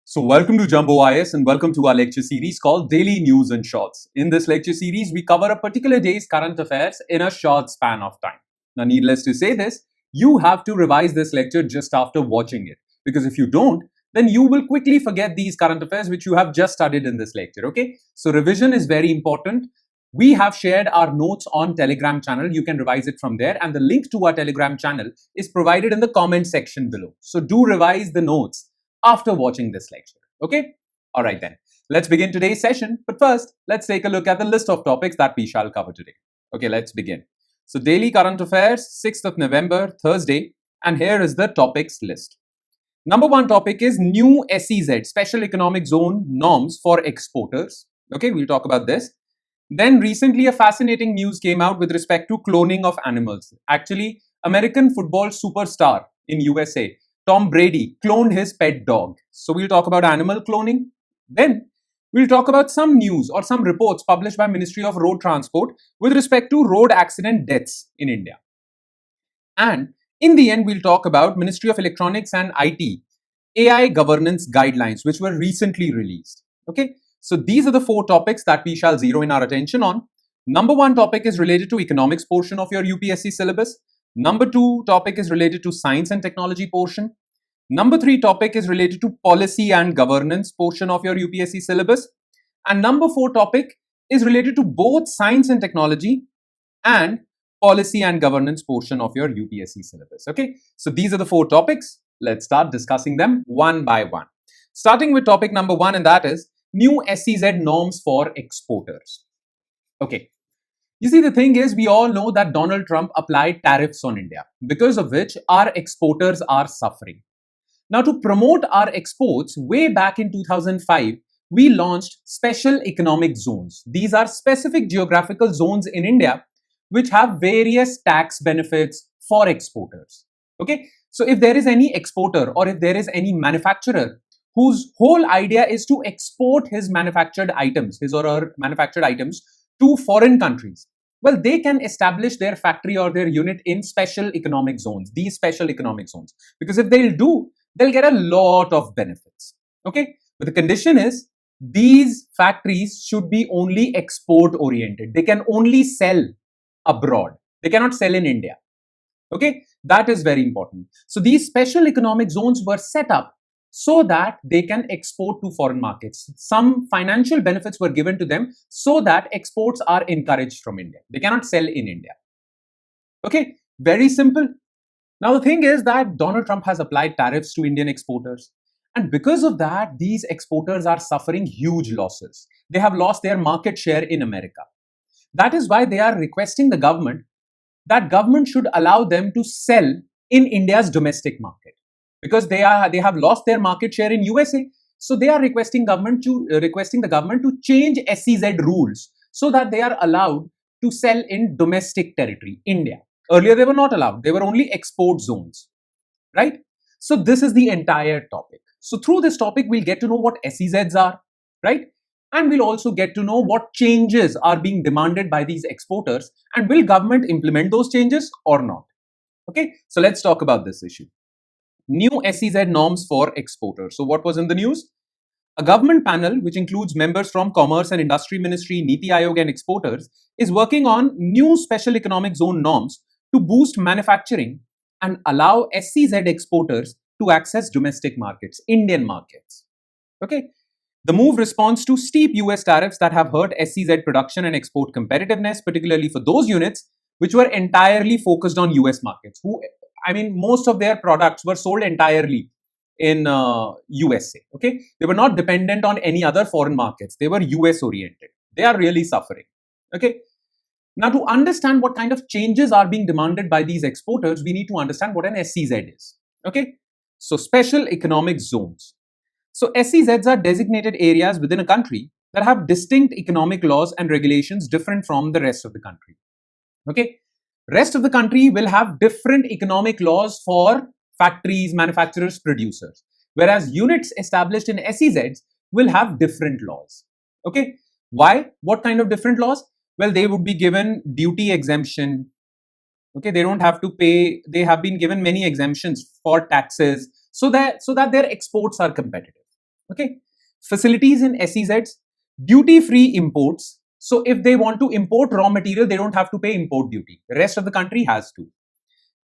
So welcome to Jumbo IS and welcome to our lecture series called Daily News in Shorts. In this lecture series, we cover a particular day's current affairs in a short span of time. Now, needless to say this, you have to revise this lecture just after watching it. Because if you don't, then you will quickly forget these current affairs which you have just studied in this lecture, okay? So revision is very important. We have shared our notes on Telegram channel. You can revise it from there. And the link to our Telegram channel is provided in the comment section below. So do revise the notes after watching this lecture. Okay? Alright then. Let's begin today's session. But first, let's take a look at the list of topics that we shall cover today. Okay, let's begin. So daily current affairs, 6th of November, Thursday. And here is the topics list. Number one topic is new SEZ, Special Economic Zone norms for exporters. Okay, we'll talk about this. Then recently a fascinating news came out with respect to cloning of animals. Actually, American football superstar in USA, Tom Brady, cloned his pet dog. So we'll talk about animal cloning. Then we'll talk about some news or some reports published by Ministry of Road Transport with respect to road accident deaths in India. And in the end, we'll talk about Ministry of Electronics and IT, AI governance guidelines, which were recently released. Okay. So these are the four topics that we shall zero in our attention on. Number one topic is related to economics portion of your UPSC syllabus. Number two topic is related to science and technology portion. Number three topic is related to policy and governance portion of your UPSC syllabus. And number four topic is related to both science and technology and policy and governance portion of your UPSC syllabus. Okay, so these are the four topics. Let's start discussing them one by one. Starting with topic number one, and that is new SEZ norms for exporters. Okay. You see, the thing is, we all know that Donald Trump applied tariffs on India, because of which our exporters are suffering. Now, to promote our exports, way back in 2005, we launched special economic zones. These are specific geographical zones in India which have various tax benefits for exporters. Okay, so if there is any exporter or if there is any manufacturer whose whole idea is to export his manufactured items, his or her manufactured items to foreign countries, well, they can establish their factory or their unit in special economic zones, these special economic zones. Because if they'll get a lot of benefits. Okay, but the condition is these factories should be only export oriented. They can only sell abroad. They cannot sell in India. Okay, that is very important. So these special economic zones were set up so that they can export to foreign markets. Some financial benefits were given to them so that exports are encouraged from India. They cannot sell in India. Okay, very simple. Now, the thing is that Donald Trump has applied tariffs to Indian exporters. And because of that, these exporters are suffering huge losses. They have lost their market share in America. That is why they are requesting the government that government should allow them to sell in India's domestic market. Because they have lost their market share in USA. So they are requesting the government to change SEZ rules so that they are allowed to sell in domestic territory, India. Earlier, they were not allowed. They were only export zones, right? So this is the entire topic. So through this topic, we'll get to know what SEZs are, right? And we'll also get to know what changes are being demanded by these exporters, and will government implement those changes or not? Okay, so let's talk about this issue. New SEZ norms for exporters. So what was in the news? A government panel, which includes members from Commerce and Industry Ministry, MeitY and exporters, is working on new special economic zone norms to boost manufacturing and allow SEZ exporters to access domestic markets, Indian markets. Okay. The move responds to steep US tariffs that have hurt SEZ production and export competitiveness, particularly for those units which were entirely focused on US markets. Most of their products were sold entirely in USA. Okay, they were not dependent on any other foreign markets. They were US oriented. They are really suffering. Okay. Now, to understand what kind of changes are being demanded by these exporters, we need to understand what an SEZ is. Okay, so special economic zones. So SEZs are designated areas within a country that have distinct economic laws and regulations different from the rest of the country. Okay, rest of the country will have different economic laws for factories, manufacturers, producers, whereas units established in SEZs will have different laws. Okay, why? What kind of different laws? Well, they would be given duty exemption. Okay, they don't have to pay. They have been given many exemptions for taxes so that their exports are competitive. Okay, facilities in SEZs, duty-free imports. So if they want to import raw material, they don't have to pay import duty. The rest of the country has to.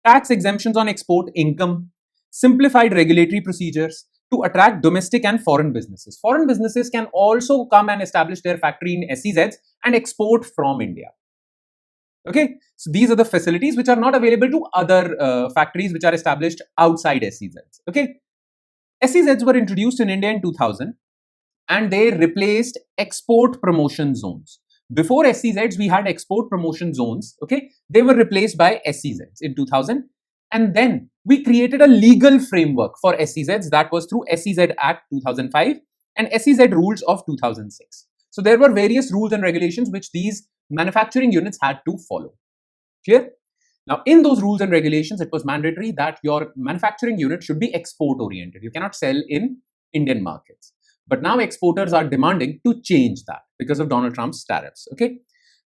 Tax exemptions on export income, simplified regulatory procedures to attract domestic and foreign businesses. Foreign businesses can also come and establish their factory in SEZs and export from India. Okay, so these are the facilities which are not available to other factories which are established outside SEZs. Okay, SEZs were introduced in India in 2000 and they replaced export promotion zones. Before SEZs, we had export promotion zones. Okay, they were replaced by SEZs in 2000, and then we created a legal framework for SEZs that was through SEZ Act 2005 and SEZ rules of 2006. So there were various rules and regulations which these manufacturing units had to follow. Clear? Now, in those rules and regulations, it was mandatory that your manufacturing unit should be export oriented. You cannot sell in Indian markets. But now exporters are demanding to change that because of Donald Trump's tariffs. Okay.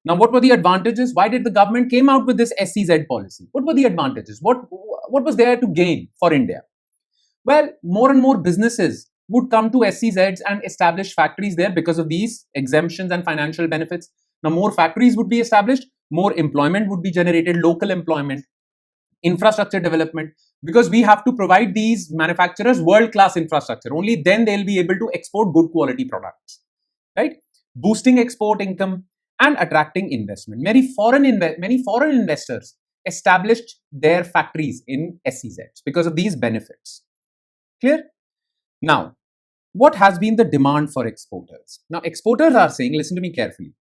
Now, what were the advantages? Why did the government came out with this SEZ policy? What were the advantages? What was there to gain for India? Well, more and more businesses would come to SEZs and establish factories there because of these exemptions and financial benefits. Now, more factories would be established, more employment would be generated, local employment, infrastructure development, because we have to provide these manufacturers world-class infrastructure. Only then they'll be able to export good quality products, right? Boosting export income and attracting investment. Many foreign investors established their factories in SEZs because of these benefits. Clear? Now, what has been the demand for exporters? Now, exporters are saying, listen to me carefully,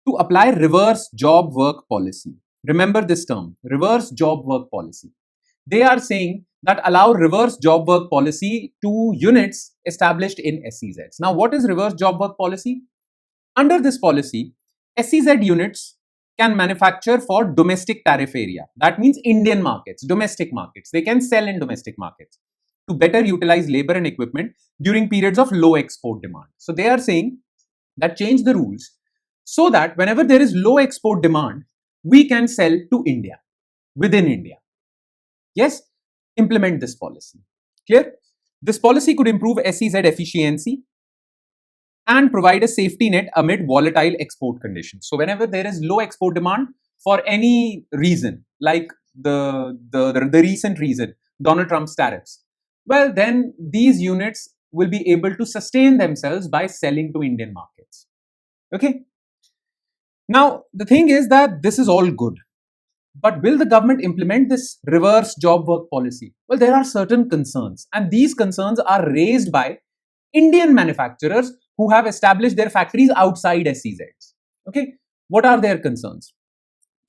to apply reverse job work policy. Remember this term, reverse job work policy. They are saying that allow reverse job work policy to units established in SEZs. Now, what is reverse job work policy? Under this policy, SEZ units can manufacture for domestic tariff area. That means Indian markets, domestic markets. They can sell in domestic markets to better utilize labor and equipment during periods of low export demand. So they are saying that change the rules so that whenever there is low export demand, we can sell to India, within India. Yes, implement this policy. Clear? This policy could improve SEZ efficiency and provide a safety net amid volatile export conditions. So whenever there is low export demand for any reason, like the recent reason, Donald Trump's tariffs, well, then these units will be able to sustain themselves by selling to Indian markets. Okay. Now, the thing is that this is all good. But will the government implement this reverse job work policy? Well, there are certain concerns, and these concerns are raised by Indian manufacturers who have established their factories outside SEZs. Okay, what are their concerns?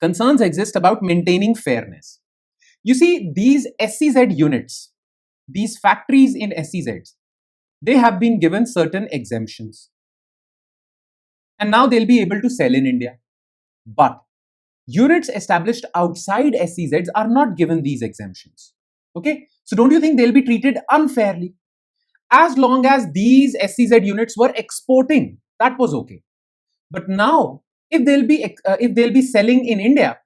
Concerns exist about maintaining fairness. You see, these SEZ units, these factories in SEZs, they have been given certain exemptions. And now they'll be able to sell in India. But units established outside SEZs are not given these exemptions. Okay, so don't you think they'll be treated unfairly? As long as these SEZ units were exporting, that was okay. But now, if they'll be selling in India,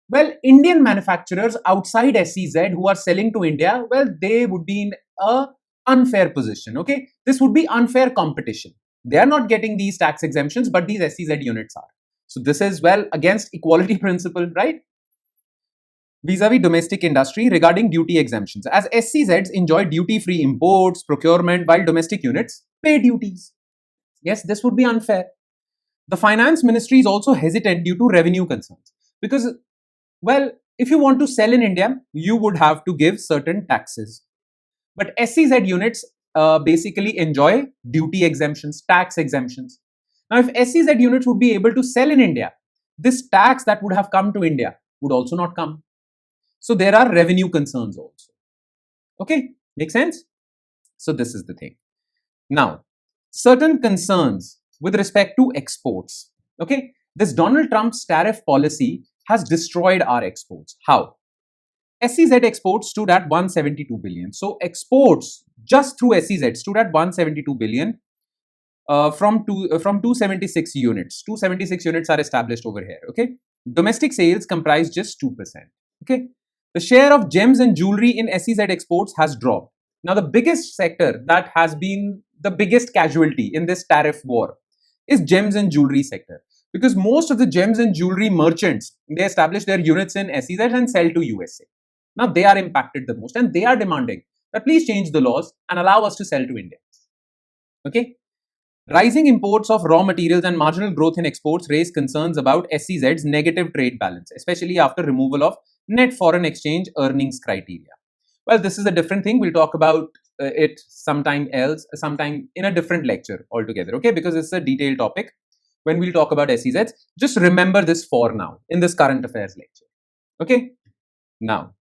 well, Indian manufacturers outside SEZ who are selling to India, well, they would be in a unfair position. Okay, this would be unfair competition. They are not getting these tax exemptions, but these SEZ units are. So this is, well, against equality principle, right? Vis-a-vis domestic industry regarding duty exemptions, as SEZs enjoy duty-free imports, procurement, while domestic units pay duties. Yes, this would be unfair. The finance ministry is also hesitant due to revenue concerns because, well, if you want to sell in India, you would have to give certain taxes. But SEZ units basically enjoy duty exemptions, tax exemptions. Now, if SEZ units would be able to sell in India, this tax that would have come to India would also not come. So there are revenue concerns also. Okay, make sense? So this is the thing. Now, certain concerns with respect to exports. Okay, this Donald Trump's tariff policy has destroyed our exports. How? SEZ exports stood at 172 billion. So exports just through SEZ stood at 172 billion from 276 units. 276 units are established over here. Okay, domestic sales comprise just 2%. Okay, the share of gems and jewelry in SEZ exports has dropped. Now, the biggest sector that has been the biggest casualty in this tariff war is gems and jewelry sector. Because most of the gems and jewelry merchants, they establish their units in SEZ and sell to USA. Now they are impacted the most and they are demanding that please change the laws and allow us to sell to India. Okay. Rising imports of raw materials and marginal growth in exports raise concerns about SEZ's negative trade balance, especially after removal of net foreign exchange earnings criteria. Well, this is a different thing. We'll talk about it sometime else, sometime in a different lecture altogether, okay? Because it's a detailed topic. When we'll talk about SEZs, just remember this for now in this current affairs lecture, okay? Now,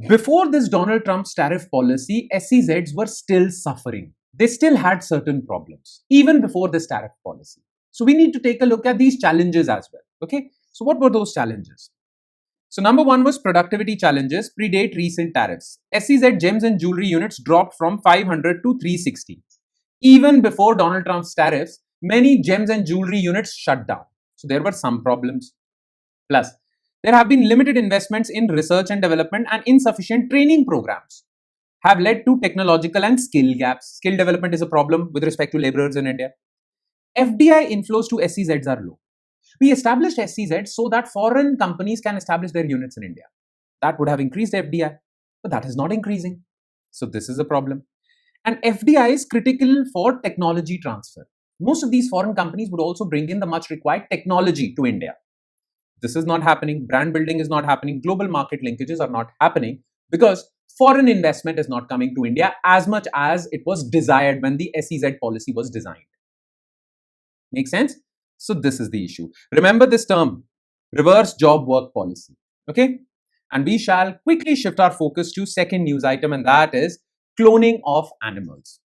before this Donald Trump's tariff policy, SEZs were still suffering. They still had certain problems, even before this tariff policy. So we need to take a look at these challenges as well, okay? So what were those challenges? So number one was productivity challenges predate recent tariffs. SEZ gems and jewelry units dropped from 500 to 360. Even before Donald Trump's tariffs, many gems and jewelry units shut down. So there were some problems. Plus, there have been limited investments in research and development and insufficient training programs have led to technological and skill gaps. Skill development is a problem with respect to laborers in India. FDI inflows to SEZs are low. We established SEZs so that foreign companies can establish their units in India. That would have increased FDI, but that is not increasing. So this is a problem. And FDI is critical for technology transfer. Most of these foreign companies would also bring in the much required technology to India. This is not happening. Brand building is not happening. Global market linkages are not happening because foreign investment is not coming to India as much as it was desired when the SEZ policy was designed. Make sense? So this is the issue. Remember this term, reverse job work policy. Okay? And we shall quickly shift our focus to second news item, and that is cloning of animals.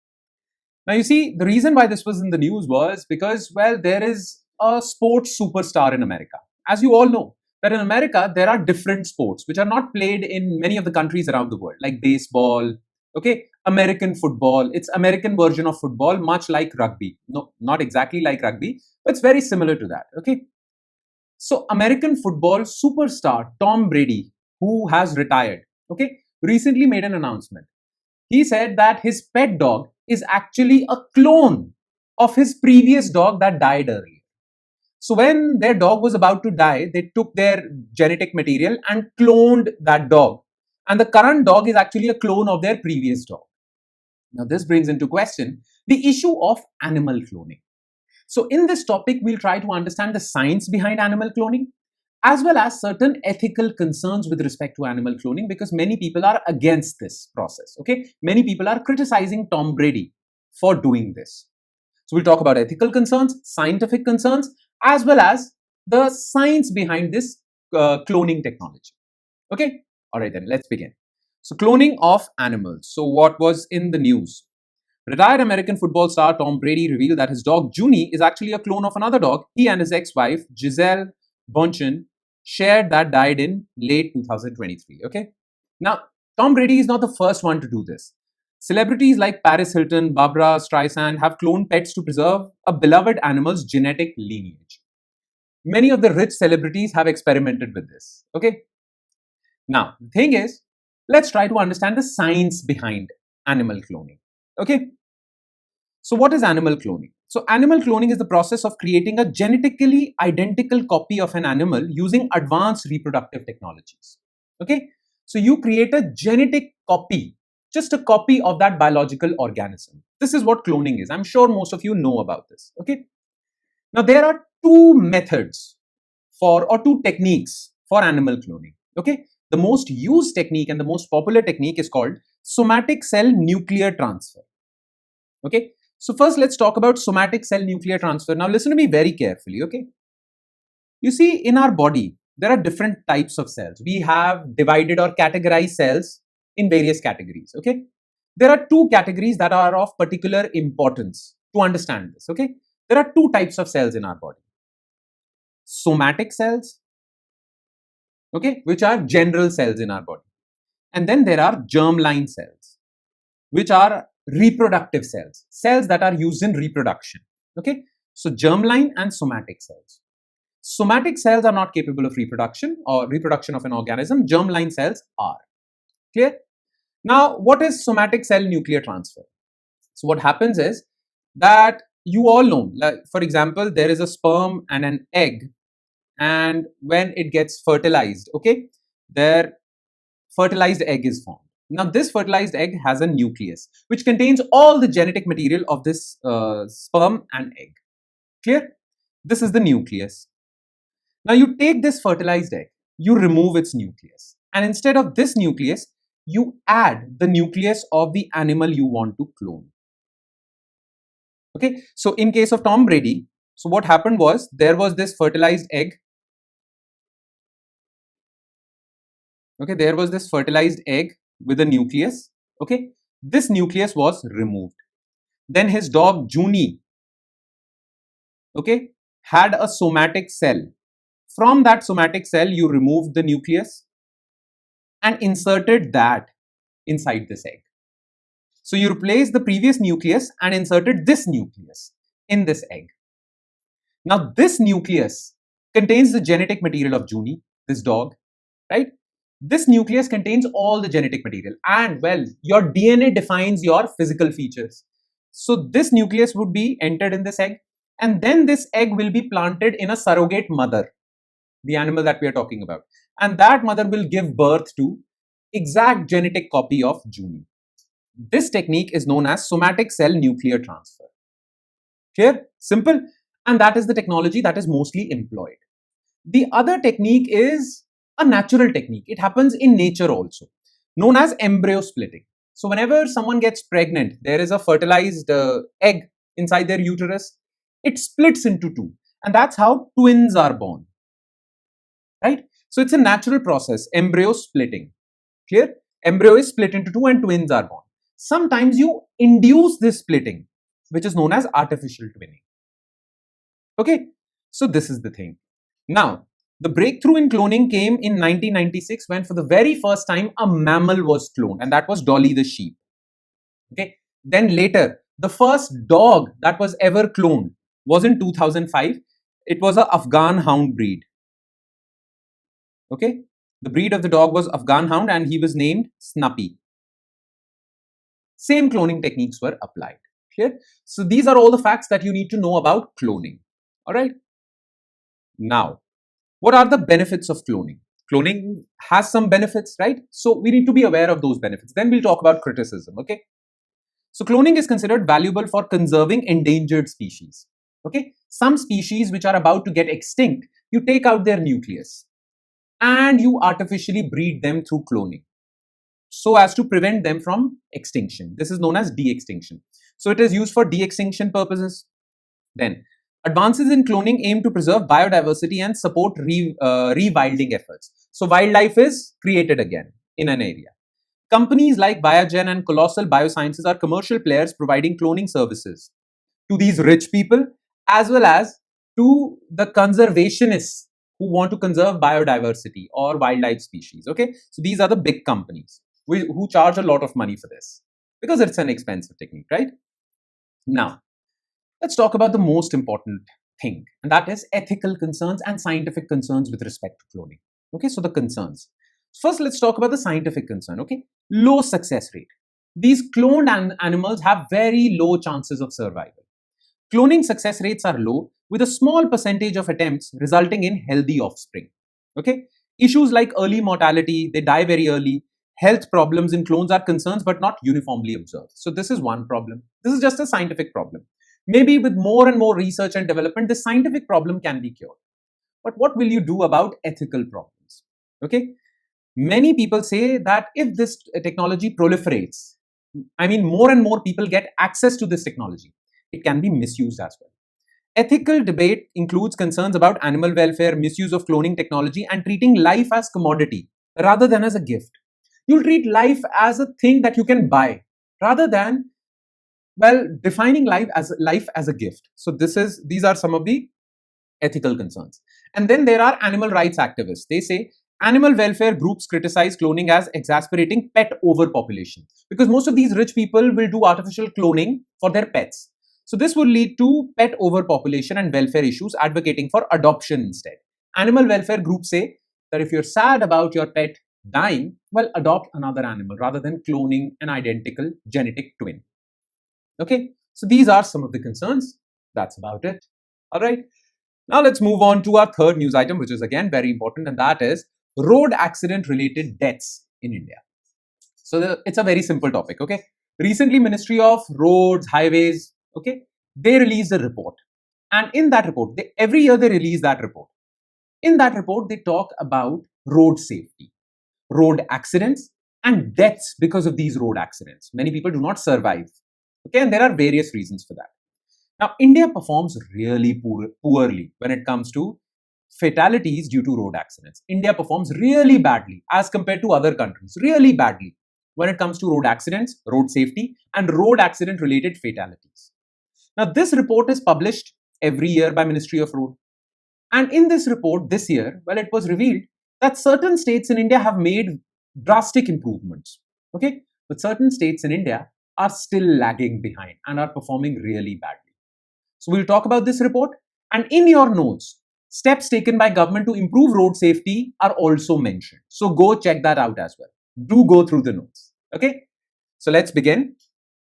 Now you see, the reason why this was in the news was because, well, there is a sports superstar in America. As you all know, that in America, there are different sports which are not played in many of the countries around the world, like baseball, okay, American football. It's American version of football, much like rugby. No, not exactly like rugby, but it's very similar to that, okay. So American football superstar Tom Brady, who has retired, okay, recently made an announcement. He said that his pet dog is actually a clone of his previous dog that died earlier. So when their dog was about to die, they took their genetic material and cloned that dog. And the current dog is actually a clone of their previous dog. Now this brings into question the issue of animal cloning. So in this topic, we'll try to understand the science behind animal cloning, as well as certain ethical concerns with respect to animal cloning, because many people are against this process, okay? Many people are criticizing Tom Brady for doing this. So we'll talk about ethical concerns, scientific concerns, as well as the science behind this cloning technology. Okay, all right then, let's begin. So cloning of animals. So what was in the news? Retired American football star Tom Brady revealed that his dog Junie is actually a clone of another dog he and his ex-wife Giselle Bündchen shared that died in late 2023. Okay, now Tom Brady is not the first one to do this. Celebrities like Paris Hilton, Barbara Streisand have cloned pets to preserve a beloved animal's genetic lineage. Many of the rich celebrities have experimented with this. Okay. Now, the thing is, let's try to understand the science behind animal cloning. Okay. So what is animal cloning? So animal cloning is the process of creating a genetically identical copy of an animal using advanced reproductive technologies. Okay. So you create a genetic copy, just a copy of that biological organism. This is what cloning is. I'm sure most of you know about this. Okay. Now there are two methods or two techniques for animal cloning. Okay. The most used technique and the most popular technique is called somatic cell nuclear transfer. Okay. So first let's talk about somatic cell nuclear transfer. Now listen to me very carefully. Okay. You see, in our body, there are different types of cells. We have divided or categorized cells in various categories. Okay. There are two categories that are of particular importance to understand this. Okay. There are two types of cells in our body. Somatic cells, okay, which are general cells in our body. And then there are germline cells, which are reproductive cells, cells that are used in reproduction. Okay. So germline and somatic cells. Somatic cells are not capable of reproduction or reproduction of an organism. Germline cells are. Clear? Now, what is somatic cell nuclear transfer? So what happens is that you all know, like for example, there is a sperm and an egg, and when it gets fertilized, okay, their fertilized egg is formed. Now this fertilized egg has a nucleus which contains all the genetic material of this sperm and egg. Clear? This is the nucleus. Now you take this fertilized egg, you remove its nucleus, and instead of this nucleus, you add the nucleus of the animal you want to clone. Okay, so in case of Tom Brady, so what happened was there was this fertilized egg. Okay, there was this fertilized egg with a nucleus. Okay, this nucleus was removed. Then his dog Junie, okay, had a somatic cell. From that somatic cell, you removed the nucleus and inserted that inside this egg. So you replaced the previous nucleus and inserted this nucleus in this egg. Now this nucleus contains the genetic material of Junie, this dog, right? This nucleus contains all the genetic material, and well, your DNA defines your physical features. So this nucleus would be entered in this egg, and then this egg will be planted in a surrogate mother, the animal that we are talking about, and that mother will give birth to exact genetic copy of Junie. This technique is known as somatic cell nuclear transfer. Clear? Simple. And that is the technology that is mostly employed. The other technique is a natural technique. It happens in nature also, known as embryo splitting. So whenever someone gets pregnant, there is a fertilized egg inside their uterus. It splits into two, and that's how twins are born. Right? So it's a natural process, embryo splitting. Clear? Embryo is split into two and twins are born. Sometimes you induce this splitting, which is known as artificial twinning. Okay, so this is the thing. Now, the breakthrough in cloning came in 1996 when for the very first time a mammal was cloned, and that was Dolly the sheep. Okay, then later, the first dog that was ever cloned was in 2005. It was an Afghan hound breed. Okay, the breed of the dog was Afghan hound and he was named Snuppy. Same cloning techniques were applied. Clear? So these are all the facts that you need to know about cloning. All right. Now, what are the benefits of cloning? Cloning has some benefits, right? So we need to be aware of those benefits. Then we'll talk about criticism. Okay. So cloning is considered valuable for conserving endangered species. Okay. Some species which are about to get extinct, you take out their nucleus and you artificially breed them through cloning, so as to prevent them from extinction. This is known as de-extinction. So it is used for de-extinction purposes. Then, advances in cloning aim to preserve biodiversity and support rewilding efforts. So wildlife is created again in an area. Companies like Biogen and Colossal Biosciences are commercial players providing cloning services to these rich people as well as to the conservationists who want to conserve biodiversity or wildlife species. Okay, so these are the big companies who charge a lot of money for this because it's an expensive technique, right? Now, let's talk about the most important thing, and that is ethical concerns and scientific concerns with respect to cloning. Okay, so the concerns. First, let's talk about the scientific concern. Okay, low success rate. These cloned animals have very low chances of survival. Cloning success rates are low, with a small percentage of attempts resulting in healthy offspring. Okay, issues like early mortality, they die very early. Health problems in clones are concerns but not uniformly observed. So this is one problem. This is just a scientific problem. Maybe with more and more research and development, this scientific problem can be cured. But what will you do about ethical problems? Okay, many people say that if this technology proliferates, I mean more and more people get access to this technology, it can be misused as well. Ethical debate includes concerns about animal welfare, misuse of cloning technology, and treating life as commodity rather than as a gift. You'll treat life as a thing that you can buy rather than, well, defining life as a gift. So these are some of the ethical concerns. And then there are animal rights activists. They say animal welfare groups criticize cloning as exasperating pet overpopulation because most of these rich people will do artificial cloning for their pets. So this would lead to pet overpopulation and welfare issues, advocating for adoption instead. Animal welfare groups say that if you're sad about your pet dying, well, adopt another animal rather than cloning an identical genetic twin. Okay, so these are some of the concerns. That's about it. All right. Now let's move on to our third news item, which is again very important, and that is road accident related deaths in India. So it's a very simple topic. Okay. Recently, Ministry of Roads, Highways, okay, they released a report, and in that report, every year they release that report. In that report, they talk about road safety, road accidents, and deaths because of these road accidents. Many people do not survive. Okay, and there are various reasons for that. Now, India performs really poorly when it comes to fatalities due to road accidents. India performs really badly as compared to other countries, really badly when it comes to road accidents, road safety, and road accident related fatalities. Now, this report is published every year by Ministry of Road. And in this report this year, well, it was revealed that certain states in India have made drastic improvements. Okay, but certain states in India are still lagging behind and are performing really badly. So we'll talk about this report, and in your notes, steps taken by government to improve road safety are also mentioned. So go check that out as well. Do go through the notes. Okay, so let's begin.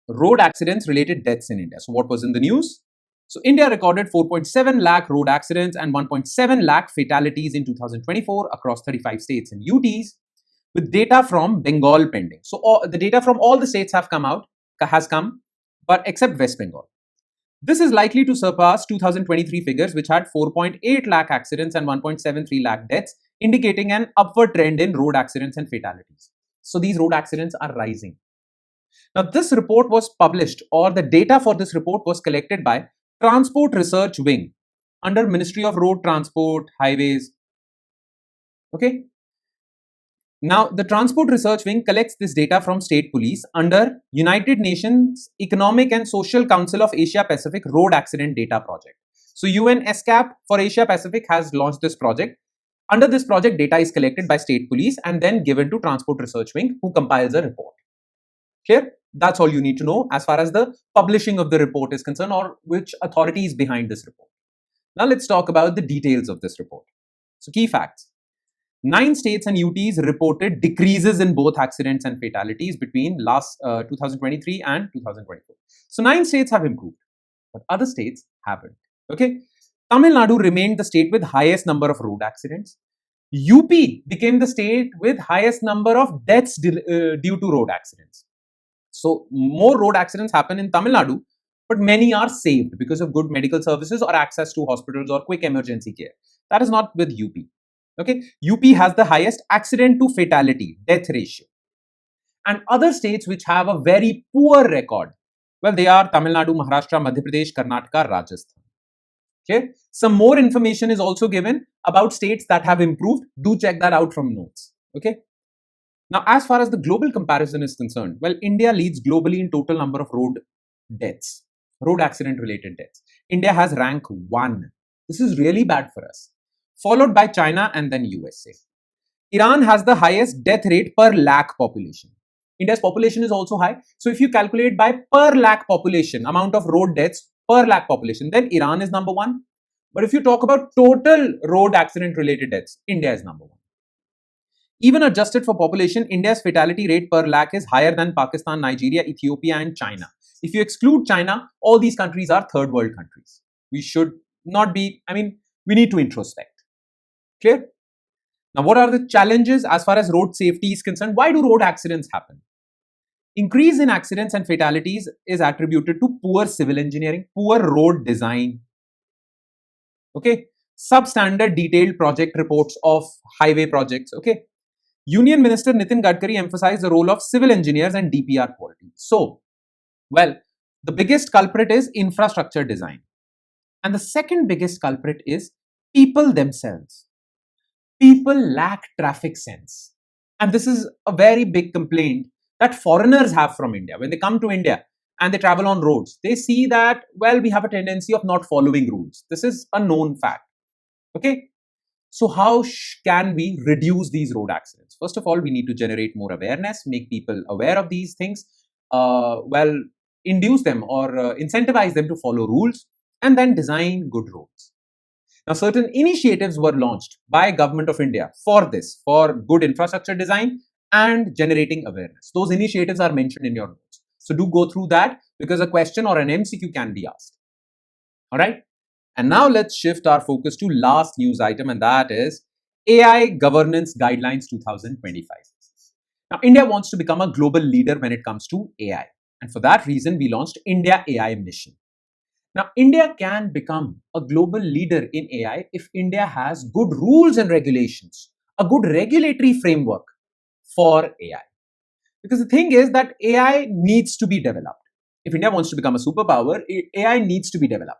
Road accidents related deaths in India. So what was in the news? So India recorded 4.7 lakh road accidents and 1.7 lakh fatalities in 2024 across 35 states and UTs, with data from Bengal pending. So the data from all the states has come, but except West Bengal. This is likely to surpass 2023 figures, which had 4.8 lakh accidents and 1.73 lakh deaths, indicating an upward trend in road accidents and fatalities. So these road accidents are rising. Now, this report was published, or the data for this report was collected by Transport Research Wing under Ministry of Road Transport, Highways. Okay. Now, the Transport Research Wing collects this data from state police under United Nations Economic and Social Council of Asia Pacific Road Accident Data Project. So, UNESCAP for Asia Pacific has launched this project. Under this project, data is collected by state police and then given to Transport Research Wing, who compiles a report. Clear? That's all you need to know as far as the publishing of the report is concerned, or which authority is behind this report. Now, let's talk about the details of this report. So, key facts. 9 states and UTs reported decreases in both accidents and fatalities between last 2023 and 2024. So 9 states have improved, but other states haven't. Okay, Tamil Nadu remained the state with highest number of road accidents. UP became the state with highest number of deaths due to road accidents. So more road accidents happen in Tamil Nadu, but many are saved because of good medical services or access to hospitals or quick emergency care. That is not with UP. Okay, UP has the highest accident to fatality death ratio. And other states which have a very poor record, well, they are Tamil Nadu, Maharashtra, Madhya Pradesh, Karnataka, Rajasthan. Okay, some more information is also given about states that have improved. Do check that out from notes. Okay. Now, as far as the global comparison is concerned, well, India leads globally in total number of road deaths, road accident related deaths. India has rank 1. This is really bad for us, followed by China and then USA. Iran has the highest death rate per lakh population. India's population is also high. So if you calculate by per lakh population, amount of road deaths per lakh population, then Iran is number 1. But if you talk about total road accident related deaths, India is number 1. Even adjusted for population, India's fatality rate per lakh is higher than Pakistan, Nigeria, Ethiopia, and China. If you exclude China, all these countries are third world countries. We should not be, we need to introspect. Clear? Now, what are the challenges as far as road safety is concerned? Why do road accidents happen? Increase in accidents and fatalities is attributed to poor civil engineering, poor road design. Okay, substandard detailed project reports of highway projects. Okay, Union Minister Nitin Gadkari emphasized the role of civil engineers and DPR quality. So, well, the biggest culprit is infrastructure design, and the second biggest culprit is people themselves. People lack traffic sense. And this is a very big complaint that foreigners have from India. When they come to India and they travel on roads, they see that, well, we have a tendency of not following rules. This is a known fact. Okay. So how can we reduce these road accidents? First of all, we need to generate more awareness, make people aware of these things, induce them or incentivize them to follow rules, and then design good roads. Now, certain initiatives were launched by Government of India for this, for good infrastructure design and generating awareness. Those initiatives are mentioned in your notes. So do go through that because a question or an MCQ can be asked. All right. And now let's shift our focus to last news item, and that is AI Governance Guidelines 2025. Now, India wants to become a global leader when it comes to AI. And for that reason, we launched India AI Mission. Now, India can become a global leader in AI if India has good rules and regulations, a good regulatory framework for AI. Because the thing is that AI needs to be developed. If India wants to become a superpower, AI needs to be developed.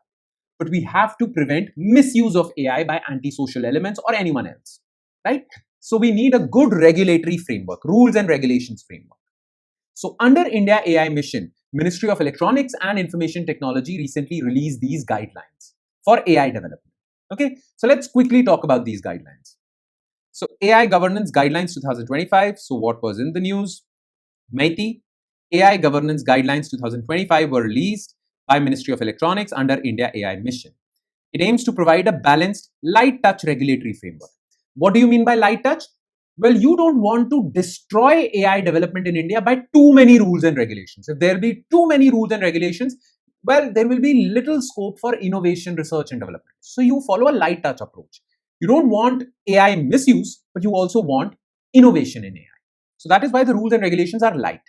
But we have to prevent misuse of AI by antisocial elements or anyone else, right? So we need a good regulatory framework, rules and regulations framework. So under India AI Mission, Ministry of Electronics and Information Technology recently released these guidelines for AI development. Okay, so let's quickly talk about these guidelines. So AI Governance Guidelines 2025. So what was in the news? MeitY, AI Governance Guidelines 2025 were released by Ministry of Electronics under India AI Mission. It aims to provide a balanced, light touch regulatory framework. What do you mean by light touch? Well, you don't want to destroy AI development in India by too many rules and regulations. If there be too many rules and regulations, well, there will be little scope for innovation, research and development. So you follow a light touch approach. You don't want AI misuse, but you also want innovation in AI. So that is why the rules and regulations are light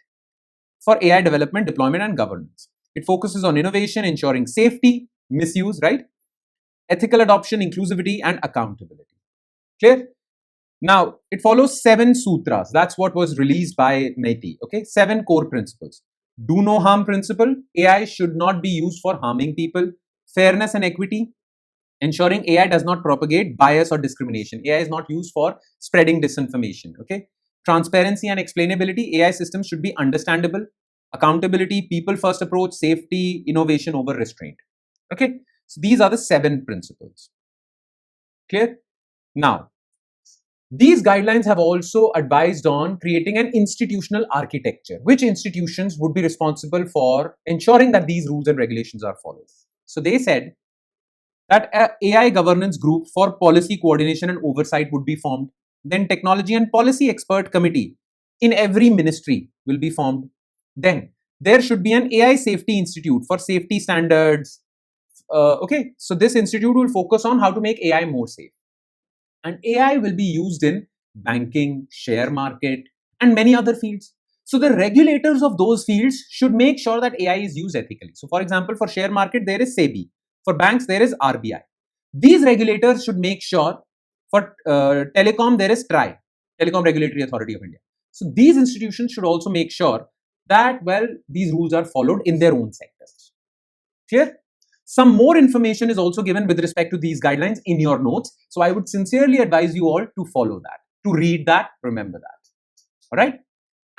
for AI development, deployment and governance. It focuses on innovation, ensuring safety, misuse, right? Ethical adoption, inclusivity, and accountability. Clear? Now, it follows 7 sutras. That's what was released by MeitY. Okay, 7 core principles. Do no harm principle. AI should not be used for harming people. Fairness and equity. Ensuring AI does not propagate bias or discrimination. AI is not used for spreading disinformation. Okay. Transparency and explainability. AI systems should be understandable. Accountability, people first approach, safety, innovation over restraint. Okay, so these are the 7 principles. Clear? Now, these guidelines have also advised on creating an institutional architecture. Which institutions would be responsible for ensuring that these rules and regulations are followed? So they said that an AI governance group for policy coordination and oversight would be formed. Then technology and policy expert committee in every ministry will be formed. Then there should be an AI safety institute for safety standards. Okay, so this institute will focus on how to make AI more safe. And AI will be used in banking, share market, and many other fields. So the regulators of those fields should make sure that AI is used ethically. So for example, for share market, there is SEBI. For banks, there is RBI. These regulators should make sure. For telecom, there is TRAI, Telecom Regulatory Authority of India. So these institutions should also make sure that, well, these rules are followed in their own sectors. Clear? Some more information is also given with respect to these guidelines in your notes. So I would sincerely advise you all to follow that, to read that, remember that. All right?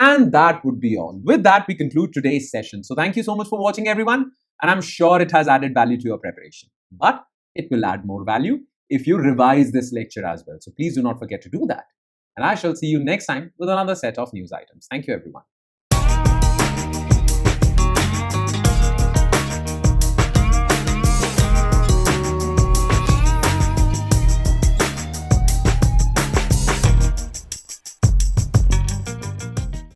And that would be all. With that, we conclude today's session. So thank you so much for watching, everyone. And I'm sure it has added value to your preparation. But it will add more value if you revise this lecture as well. So please do not forget to do that. And I shall see you next time with another set of news items. Thank you, everyone.